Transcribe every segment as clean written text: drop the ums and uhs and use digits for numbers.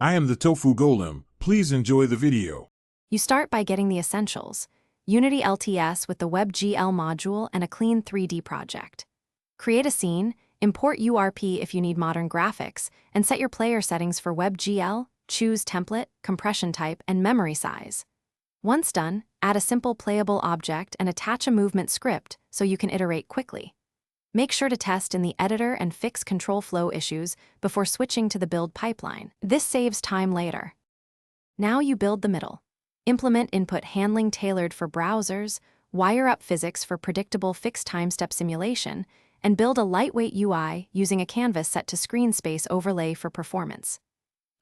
I am the Tofu Golem. Please enjoy the video. You start by getting the essentials: Unity LTS with the Webgl module and a clean 3D project. Create a scene, import URP if you need modern graphics, and set your player settings for Webgl, choose template, compression type, and memory size. Once done, add a simple playable object and attach a movement script so you can iterate quickly. Make sure to test in the editor and fix control flow issues before switching to the build pipeline. This saves time later. Now you build the middle. Implement input handling tailored for browsers, wire up physics for predictable fixed time-step simulation, and build a lightweight UI using a canvas set to screen space overlay for performance.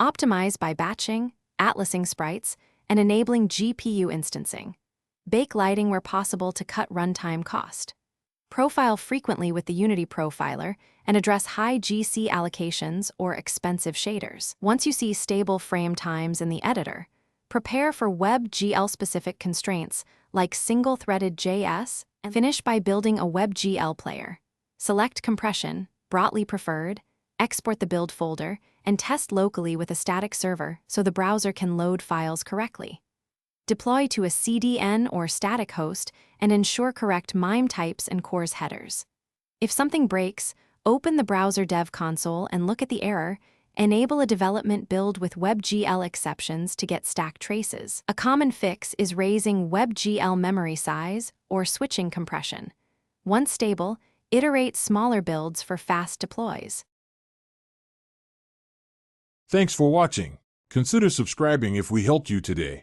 Optimize by batching, atlasing sprites, and enabling GPU instancing. Bake lighting where possible to cut runtime cost. Profile frequently with the Unity profiler and address high GC allocations or expensive shaders. Once you see stable frame times in the editor, prepare for Webgl-specific constraints like single-threaded JS, and finish by building a Webgl player. Select compression, broadly preferred, export the build folder, and test locally with a static server so the browser can load files correctly. Deploy to a CDN or static host and ensure correct MIME types and CORS headers. If something breaks, open the browser dev console and look at the error. Enable a development build with Webgl exceptions to get stack traces. A common fix is raising Webgl memory size or switching compression. Once stable, iterate smaller builds for fast deploys. Thanks for watching. Consider subscribing if we helped you today.